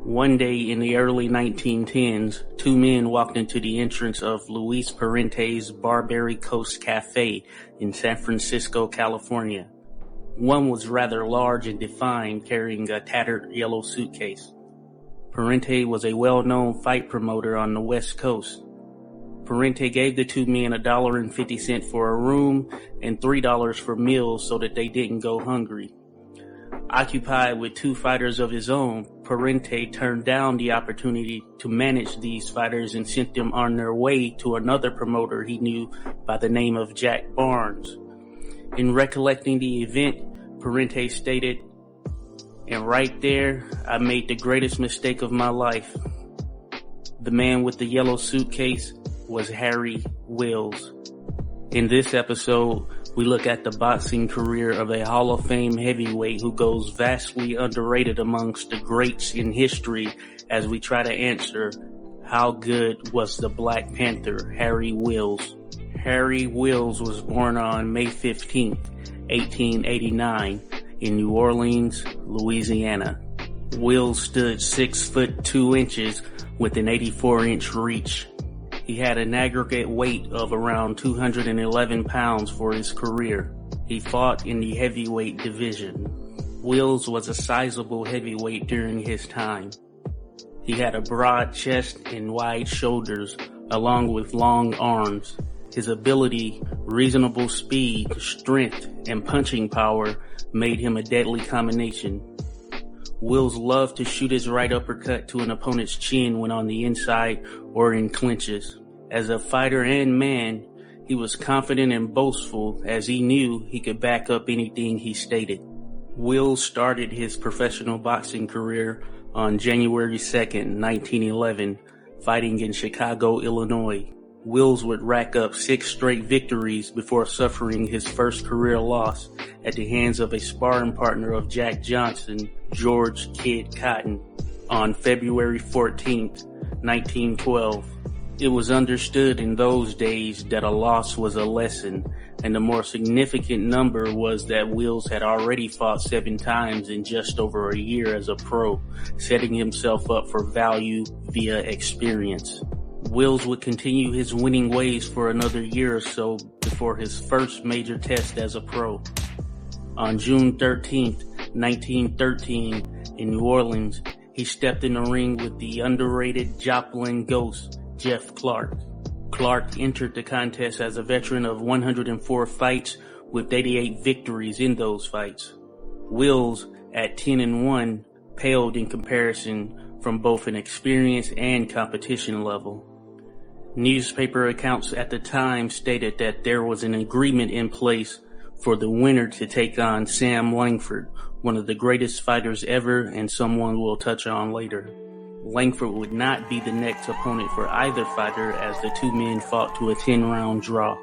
One day in the early 1910s, two men walked into the entrance of Luis Parente's Barbary Coast Cafe in San Francisco, California. One was rather large and defined, carrying a tattered yellow suitcase. Parente was a well-known fight promoter on the West Coast. Parente gave the two men $1.50 for a room and $3 for meals so that they didn't go hungry. Occupied with two fighters of his own, Parente turned down the opportunity to manage these fighters and sent them on their way to another promoter he knew by the name of Jack Barnes. In recollecting the event, Parente stated, "And right there, I made the greatest mistake of my life." The man with the yellow suitcase was Harry Wills. In this episode, we look at the boxing career of a Hall of Fame heavyweight who goes vastly underrated amongst the greats in history as we try to answer, how good was the Black Panther, Harry Wills? Harry Wills was born on May 15, 1889 in New Orleans, Louisiana. Wills stood 6 foot 2 inches with an 84-inch reach. He had an aggregate weight of around 211 pounds for his career. He fought in the heavyweight division. Wills was a sizable heavyweight during his time. He had a broad chest and wide shoulders, along with long arms. His ability, reasonable speed, strength, and punching power made him a deadly combination. Wills loved to shoot his right uppercut to an opponent's chin when on the inside or in clinches. As a fighter and man, he was confident and boastful as he knew he could back up anything he stated. Wills started his professional boxing career on January 2nd, 1911, fighting in Chicago, Illinois. Wills would rack up 6 straight victories before suffering his first career loss at the hands of a sparring partner of Jack Johnson, George "Kid" Cotton, on February 14th, 1912. It was understood in those days that a loss was a lesson, and the more significant number was that Wills had already fought 7 times in just over a year as a pro, setting himself up for value via experience. Wills would continue his winning ways for another year or so before his first major test as a pro. On June 13th, 1913, in New Orleans, he stepped in the ring with the underrated Joplin Ghost, Jeff Clark. Clark entered the contest as a veteran of 104 fights with 88 victories in those fights. Wills, at 10-1, paled in comparison from both an experience and competition level. Newspaper accounts at the time stated that there was an agreement in place for the winner to take on Sam Langford, one of the greatest fighters ever and someone we'll touch on later. Langford would not be the next opponent for either fighter as the two men fought to a 10-round draw.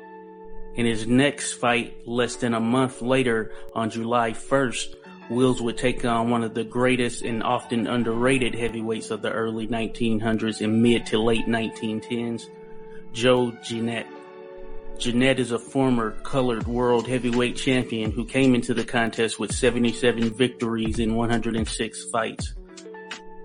In his next fight, less than a month later, on July 1st, Wills would take on one of the greatest and often underrated heavyweights of the early 1900s and mid to late 1910s, Joe Jeanette. Jeanette is a former colored world heavyweight champion who came into the contest with 77 victories in 106 fights.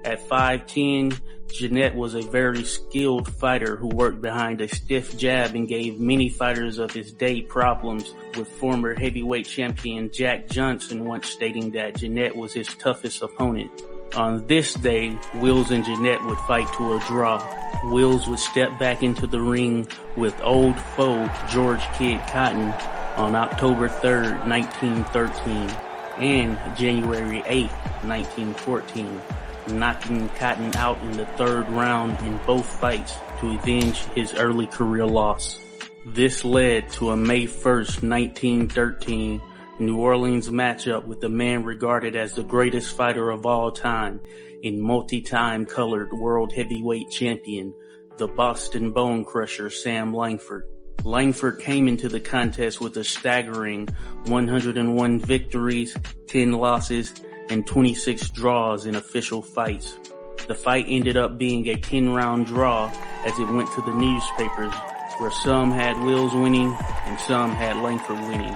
At 5'10", Jeanette was a very skilled fighter who worked behind a stiff jab and gave many fighters of his day problems, with former heavyweight champion Jack Johnson once stating that Jeanette was his toughest opponent. On this day, Wills and Jeanette would fight to a draw. Wills would step back into the ring with old foe George "Kid" Cotton on October 3rd, 1913 and January 8th, 1914. Knocking Cotton out in the 3rd round in both fights to avenge his early career loss. This led to a May 1st, 1913 New Orleans matchup with the man regarded as the greatest fighter of all time and multi-time colored world heavyweight champion, the Boston Bone Crusher Sam Langford. Langford came into the contest with a staggering 101 victories, 10 losses, and 26 draws in official fights. The fight ended up being a 10-round draw as it went to the newspapers, where some had Wills winning and some had Langford winning.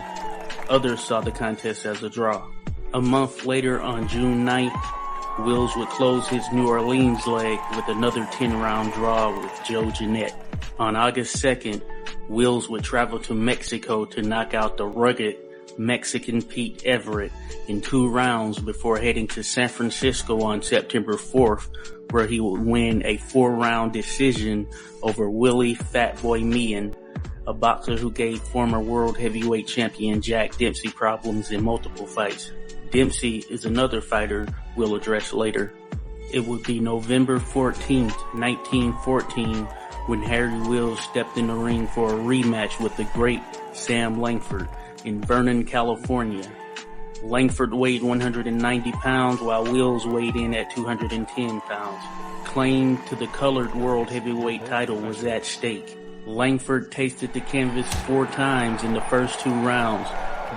Others saw the contest as a draw. A month later, on June 9th, Wills would close his New Orleans leg with another 10-round draw with Joe Jeanette. On August 2nd, Wills would travel to Mexico to knock out the rugged Mexican Pete Everett in 2 rounds before heading to San Francisco on September 4th, where he would win a 4-round decision over Willie Fatboy Meehan, a boxer who gave former world heavyweight champion Jack Dempsey problems in multiple fights. Dempsey is another fighter we'll address later. It would be November 14th, 1914, when Harry Wills stepped in the ring for a rematch with the great Sam Langford in Vernon, California. Langford weighed 190 pounds while Wills weighed in at 210 pounds. Claim to the colored world heavyweight title was at stake. Langford tasted the canvas 4 times in the first 2 rounds,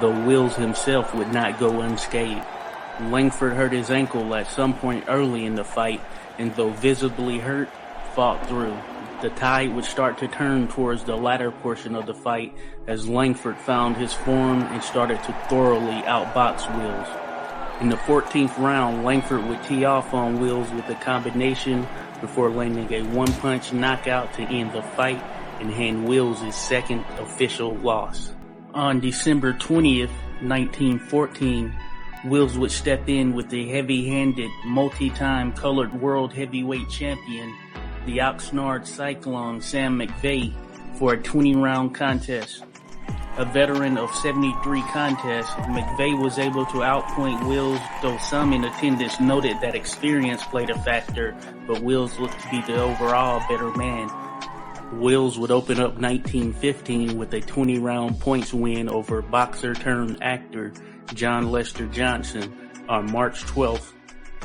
though Wills himself would not go unscathed. Langford hurt his ankle at some point early in the fight, and though visibly hurt, fought through. The tide would start to turn towards the latter portion of the fight as Langford found his form and started to thoroughly outbox Wills. In the 14th round, Langford would tee off on Wills with a combination before landing a 1-punch knockout to end the fight and hand Wills his second official loss. On December 20th, 1914, Wills would step in with the heavy-handed, multi-time colored world heavyweight champion, the Oxnard Cyclone Sam McVea, for a 20-round contest. A veteran of 73 contests, McVea was able to outpoint Wills, though some in attendance noted that experience played a factor, but Wills looked to be the overall better man. Wills would open up 1915 with a 20-round points win over boxer-turned-actor John Lester Johnson on March 12th.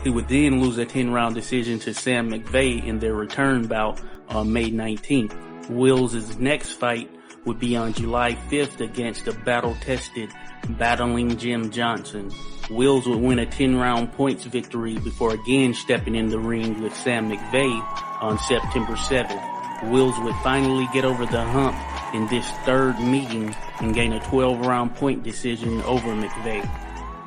He would then lose a 10-round decision to Sam McVea in their return bout on May 19th. Wills' next fight would be on July 5th against the battle-tested Battling Jim Johnson. Wills would win a 10-round points victory before again stepping in the ring with Sam McVea on September 7th. Wills would finally get over the hump in this third meeting and gain a 12-round point decision over McVea.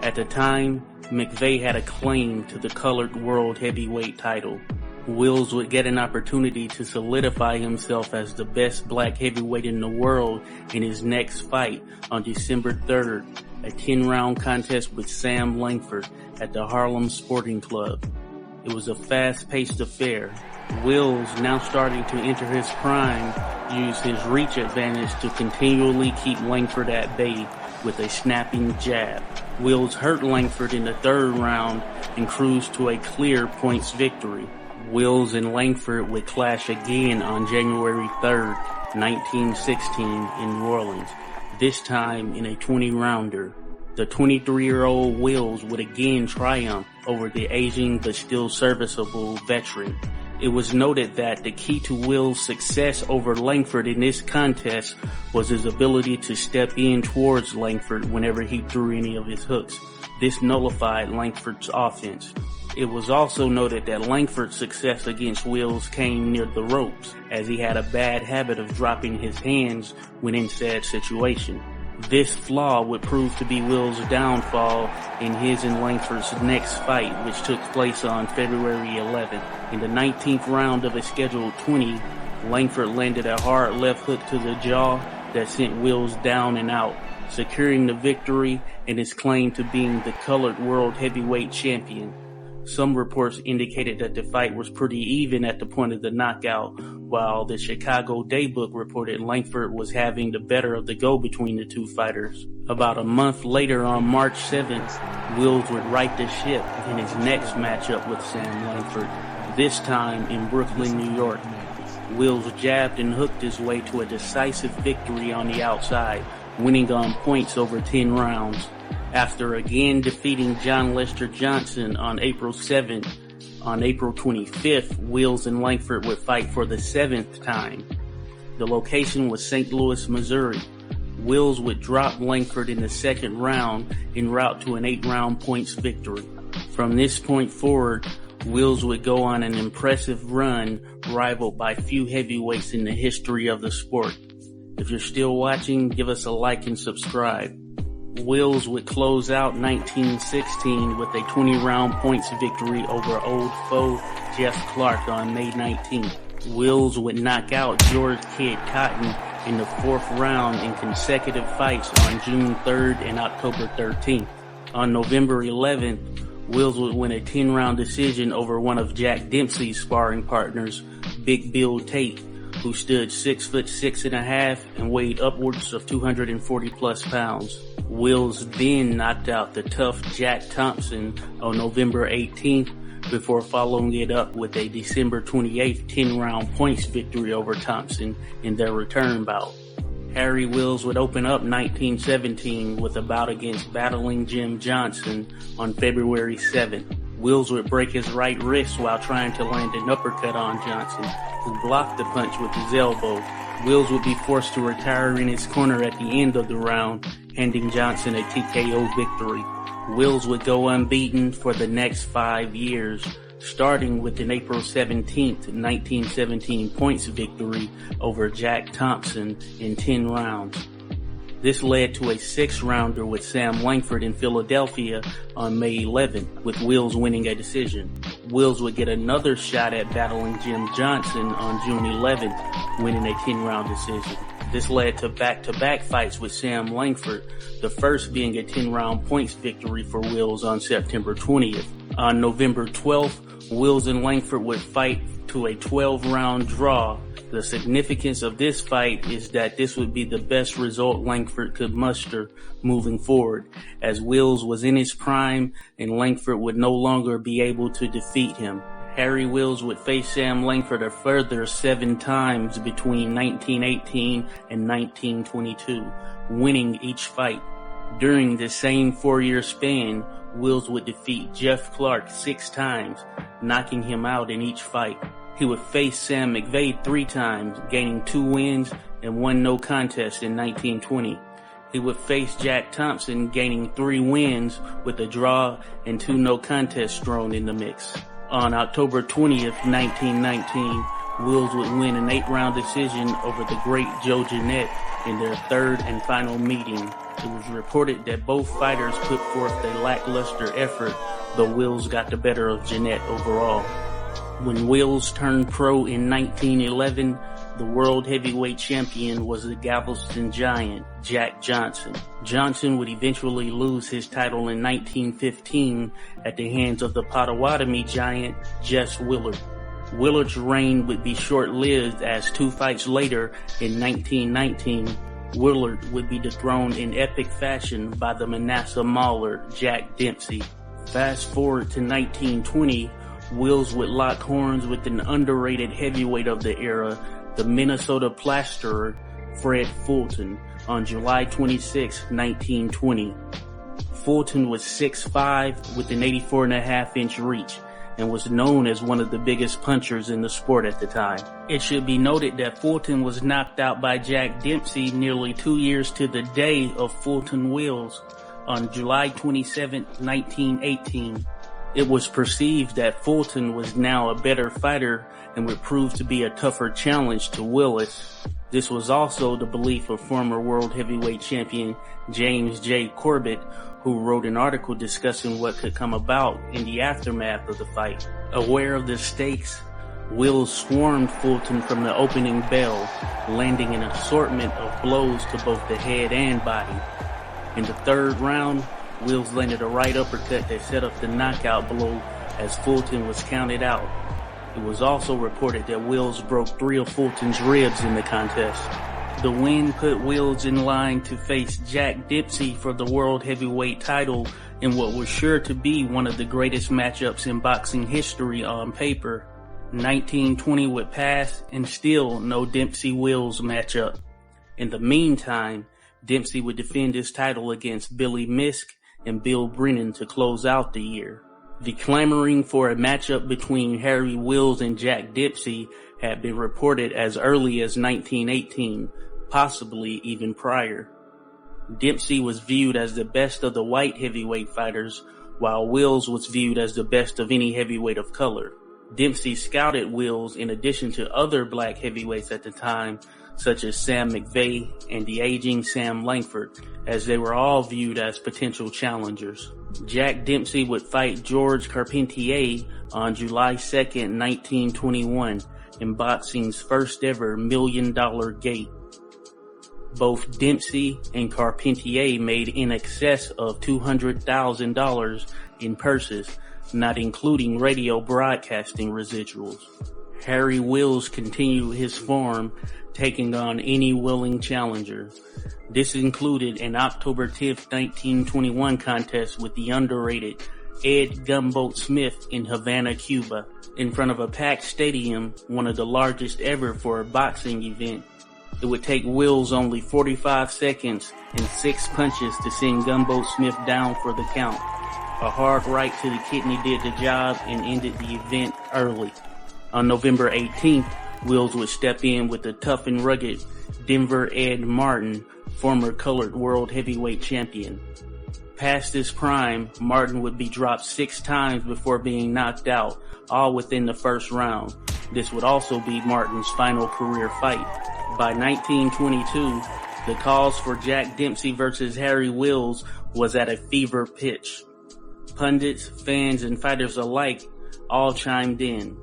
At the time, McVea had a claim to the colored world heavyweight title. Wills would get an opportunity to solidify himself as the best black heavyweight in the world in his next fight on December 3rd, a 10-round contest with Sam Langford at the Harlem Sporting Club. It was a fast-paced affair. Wills, now starting to enter his prime, used his reach advantage to continually keep Langford at bay with a snapping jab. Wills hurt Langford in the 3rd round and cruised to a clear points victory. Wills and Langford would clash again on January 3rd, 1916 in New Orleans, this time in a 20-rounder. The 23-year-old Wills would again triumph over the aging but still serviceable veteran. It was noted that the key to Wills' success over Langford in this contest was his ability to step in towards Langford whenever he threw any of his hooks. This nullified Langford's offense. It was also noted that Langford's success against Wills came near the ropes, as he had a bad habit of dropping his hands when in said situation. This flaw would prove to be Wills' downfall in his and Langford's next fight, which took place on February 11th. In the 19th round of a scheduled 20, Langford landed a hard left hook to the jaw that sent Wills down and out, securing the victory and his claim to being the colored world heavyweight champion. Some reports indicated that the fight was pretty even at the point of the knockout, while the Chicago Daybook reported Langford was having the better of the go between the two fighters. About a month later, on March 7th, Wills would right the ship in his next matchup with Sam Langford, this time in Brooklyn, New York. Wills jabbed and hooked his way to a decisive victory on the outside, winning on points over 10 rounds. After again defeating John Lester Johnson on April 7th, on April 25th, Wills and Langford would fight for the 7th time. The location was St. Louis, Missouri. Wills would drop Langford in the 2nd round en route to an 8-round points victory. From this point forward, Wills would go on an impressive run rivaled by few heavyweights in the history of the sport. If you're still watching, give us a like and subscribe. Wills would close out 1916 with a 20-round points victory over old foe Jeff Clark on May 19th. Wills would knock out George Kid Cotton in the 4th round in consecutive fights on June 3rd and October 13th. On November 11th, Wills would win a 10-round decision over one of Jack Dempsey's sparring partners, Big Bill Tate, who stood 6'6.5" and weighed upwards of 240 plus pounds. Wills then knocked out the tough Jack Thompson on November 18th before following it up with a December 28th 10-round points victory over Thompson in their return bout. Harry Wills would open up 1917 with a bout against battling Jim Johnson on February 7th. Wills would break his right wrist while trying to land an uppercut on Johnson, who blocked the punch with his elbow. Wills would be forced to retire in his corner at the end of the round, handing Johnson a TKO victory. Wills would go unbeaten for the next 5 years, starting with an April 17th, 1917 points victory over Jack Thompson in 10 rounds. This led to a 6-rounder with Sam Langford in Philadelphia on May 11th, with Wills winning a decision. Wills would get another shot at battling Jim Johnson on June 11th, winning a 10-round decision. This led to back-to-back fights with Sam Langford, the first being a 10-round points victory for Wills on September 20th. On November 12th, Wills and Langford would fight to a 12-round draw. The significance of this fight is that this would be the best result Langford could muster moving forward, as Wills was in his prime and Langford would no longer be able to defeat him. Harry Wills would face Sam Langford a further 7 times between 1918 and 1922, winning each fight. During the same 4-year span, Wills would defeat Jeff Clark 6 times, knocking him out in each fight. He would face Sam McVea 3 times, gaining 2 wins and 1 no contest in 1920. He would face Jack Thompson, gaining 3 wins with a draw and 2 no contests thrown in the mix. On October 20th, 1919, Wills would win an 8-round decision over the great Joe Jeanette in their 3rd and final meeting. It was reported that both fighters put forth a lackluster effort, though Wills got the better of Jeanette overall. When Wills turned pro in 1911, the world heavyweight champion was the Galveston Giant, Jack Johnson. Johnson would eventually lose his title in 1915 at the hands of the Potawatomi Giant, Jess Willard. Willard's reign would be short-lived, as 2 fights later, in 1919, Willard would be dethroned in epic fashion by the Manassas Mauler, Jack Dempsey. Fast forward to 1920, Wills would lock horns with an underrated heavyweight of the era, the Minnesota plasterer, Fred Fulton, on July 26, 1920. Fulton was 6'5" with an 84.5-inch reach, and was known as one of the biggest punchers in the sport at the time. It should be noted that Fulton was knocked out by Jack Dempsey nearly 2 years to the day of Fulton Wills on July 27, 1918. It was perceived that Fulton was now a better fighter and would prove to be a tougher challenge to Willis. This was also the belief of former world heavyweight champion James J. Corbett, who wrote an article discussing what could come about in the aftermath of the fight. Aware of the stakes, Wills swarmed Fulton from the opening bell, landing an assortment of blows to both the head and body. In the 3rd round, Wills landed a right uppercut that set up the knockout blow as Fulton was counted out. It was also reported that Wills broke 3 of Fulton's ribs in the contest. The win put Wills in line to face Jack Dempsey for the world heavyweight title in what was sure to be one of the greatest matchups in boxing history on paper. 1920 would pass, and still no Dempsey-Wills matchup. In the meantime, Dempsey would defend his title against Billy Misk and Bill Brennan to close out the year. The clamoring for a matchup between Harry Wills and Jack Dempsey had been reported as early as 1918, possibly even prior. Dempsey was viewed as the best of the white heavyweight fighters, while Wills was viewed as the best of any heavyweight of color. Dempsey scouted Wills in addition to other black heavyweights at the time, such as Sam McVea and the aging Sam Langford, as they were all viewed as potential challengers. Jack Dempsey would fight George Carpentier on July 2nd, 1921, in boxing's first ever $1 million gate. Both Dempsey and Carpentier made in excess of $200,000 in purses, not including radio broadcasting residuals. Harry Wills continued his form, taking on any willing challenger. This included an October 10th, 1921 contest with the underrated Ed Gumboat Smith in Havana, Cuba, in front of a packed stadium, one of the largest ever for a boxing event. It would take Wills only 45 seconds and 6 punches to send Gumboat Smith down for the count. A hard right to the kidney did the job and ended the event early. On November 18th, Wills would step in with the tough and rugged Denver Ed Martin, former colored world heavyweight champion. Past his prime, Martin would be dropped 6 times before being knocked out, all within the first round. This would also be Martin's final career fight. By 1922, the calls for Jack Dempsey versus Harry Wills was at a fever pitch. Pundits, fans, and fighters alike all chimed in.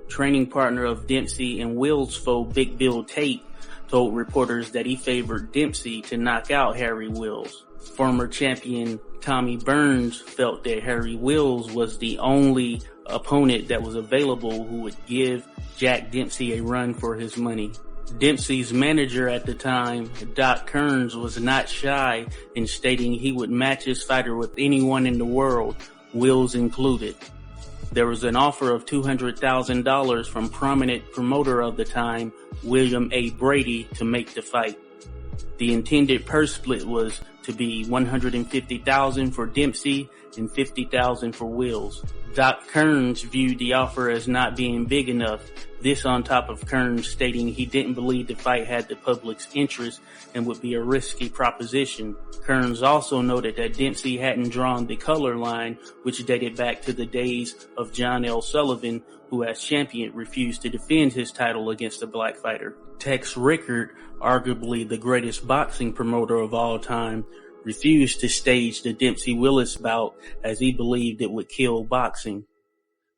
Training partner of Dempsey and Wills foe Big Bill Tate told reporters that he favored Dempsey to knock out Harry Wills. Former champion Tommy Burns felt that Harry Wills was the only opponent that was available who would give Jack Dempsey a run for his money. Dempsey's manager at the time, Doc Kearns, was not shy in stating he would match his fighter with anyone in the world, Wills included. There was an offer of $200,000 from prominent promoter of the time, William A. Brady, to make the fight. The intended purse split was to be $150,000 for Dempsey and $50,000 for Wills. Doc Kearns viewed the offer as not being big enough, this on top of Kearns stating he didn't believe the fight had the public's interest and would be a risky proposition. Kearns also noted that Dempsey hadn't drawn the color line, which dated back to the days of John L. Sullivan, who as champion refused to defend his title against a black fighter. Tex Rickard, arguably the greatest boxing promoter of all time, refused to stage the Dempsey-Willis bout as he believed it would kill boxing.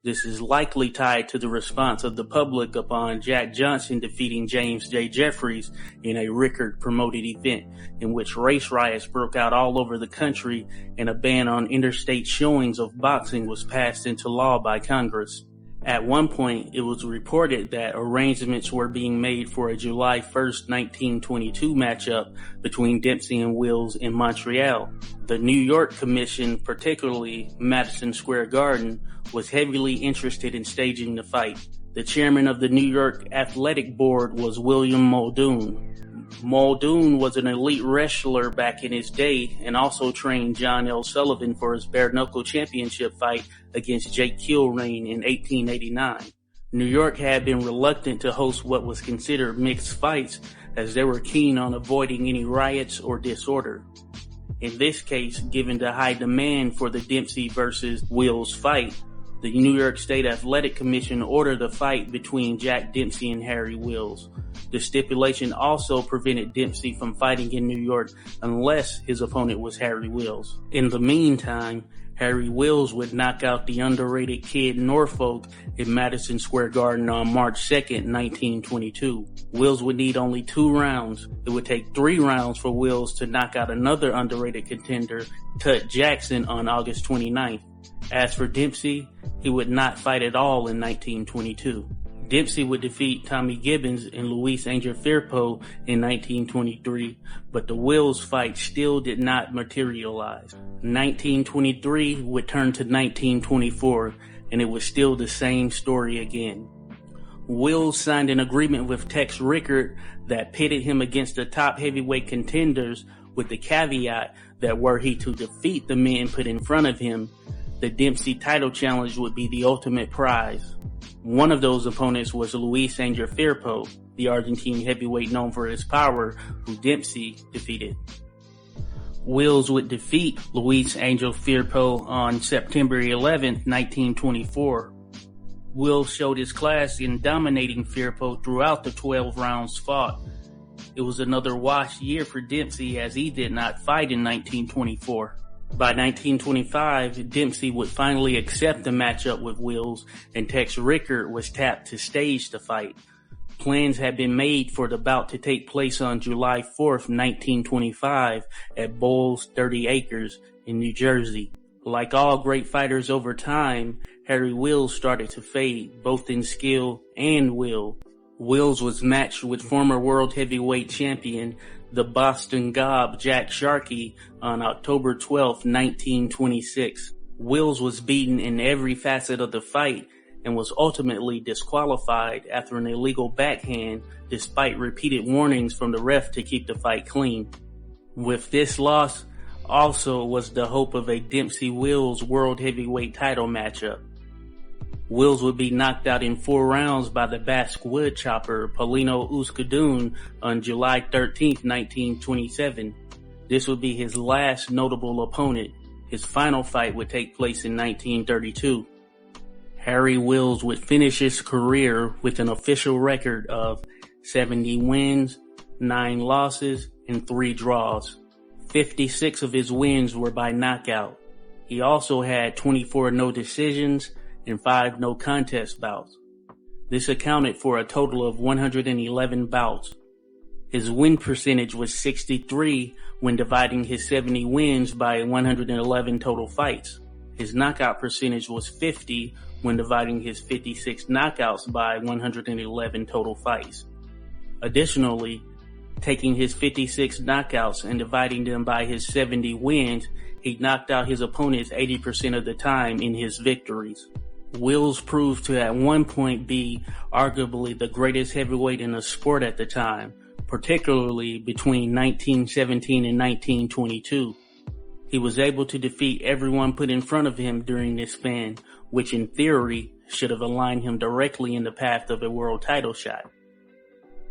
This is likely tied to the response of the public upon Jack Johnson defeating James J. Jeffries in a Rickard-promoted event in which race riots broke out all over the country and a ban on interstate showings of boxing was passed into law by Congress. At one point, it was reported that arrangements were being made for a July 1st, 1922 matchup between Dempsey and Wills in Montreal. The New York Commission, particularly Madison Square Garden, was heavily interested in staging the fight. The chairman of the New York Athletic Board was William Muldoon. Muldoon was an elite wrestler back in his day and also trained John L. Sullivan for his bare-knuckle championship fight against Jake Kilrain in 1889. New York had been reluctant to host what was considered mixed fights as they were keen on avoiding any riots or disorder. In this case, given the high demand for the Dempsey versus Wills fight, the New York State Athletic Commission ordered a fight between Jack Dempsey and Harry Wills. The stipulation also prevented Dempsey from fighting in New York unless his opponent was Harry Wills. In the meantime, Harry Wills would knock out the underrated Kid Norfolk in Madison Square Garden on March 2nd, 1922. Wills would need only 2 rounds. It would take 3 rounds for Wills to knock out another underrated contender, Tut Jackson, on August 29th. As for Dempsey, he would not fight at all in 1922. Dempsey would defeat Tommy Gibbons and Luis Angel Firpo in 1923, but the Wills fight still did not materialize. 1923 would turn to 1924, and it was still the same story again. Wills signed an agreement with Tex Rickard that pitted him against the top heavyweight contenders with the caveat that were he to defeat the men put in front of him, the Dempsey title challenge would be the ultimate prize. One of those opponents was Luis Angel Firpo, the Argentine heavyweight known for his power, who Dempsey defeated. Wills would defeat Luis Angel Firpo on September 11, 1924. Wills showed his class in dominating Firpo throughout the 12 rounds fought. It was another wash year for Dempsey as he did not fight in 1924. By 1925, Dempsey would finally accept the matchup with Wills, and Tex Rickard was tapped to stage the fight. Plans had been made for the bout to take place on July 4th, 1925 at Bowles 30 Acres in New Jersey. Like all great fighters over time, Harry Wills started to fade, both in skill and will. Wills was matched with former world heavyweight champion, the Boston Gob Jack Sharkey, on October 12, 1926. Wills was beaten in every facet of the fight and was ultimately disqualified after an illegal backhand despite repeated warnings from the ref to keep the fight clean. With this loss also was the hope of a Dempsey-Wills world heavyweight title matchup. Wills would be knocked out in 4 rounds by the Basque woodchopper Paulino Euskadun on July 13, 1927. This would be his last notable opponent. His final fight would take place in 1932. Harry Wills would finish his career with an official record of 70 wins, 9 losses, and 3 draws. 56 of his wins were by knockout. He also had 24 no decisions and 5 no contest bouts. This accounted for a total of 111 bouts. His win percentage was 63 when dividing his 70 wins by 111 total fights. His knockout percentage was 50 when dividing his 56 knockouts by 111 total fights. Additionally, taking his 56 knockouts and dividing them by his 70 wins, he knocked out his opponents 80% of the time in his victories. Wills proved to at one point be arguably the greatest heavyweight in the sport at the time, particularly between 1917 and 1922. He was able to defeat everyone put in front of him during this span, which in theory should have aligned him directly in the path of a world title shot.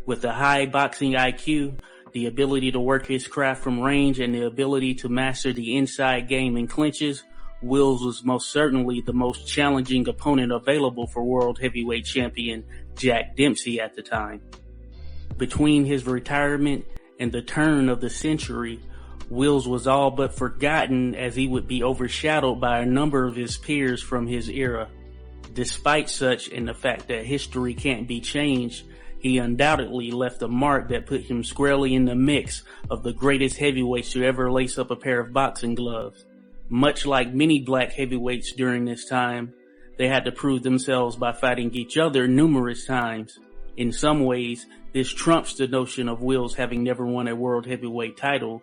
With a high boxing IQ, the ability to work his craft from range, and the ability to master the inside game in clinches, Wills was most certainly the most challenging opponent available for world heavyweight champion Jack Dempsey at the time. Between his retirement and the turn of the century, Wills was all but forgotten as he would be overshadowed by a number of his peers from his era. Despite such and the fact that history can't be changed, he undoubtedly left a mark that put him squarely in the mix of the greatest heavyweights to ever lace up a pair of boxing gloves. Much like many black heavyweights during this time, they had to prove themselves by fighting each other numerous times. In some ways, this trumps the notion of Wills having never won a world heavyweight title.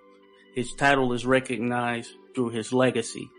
His title is recognized through his legacy.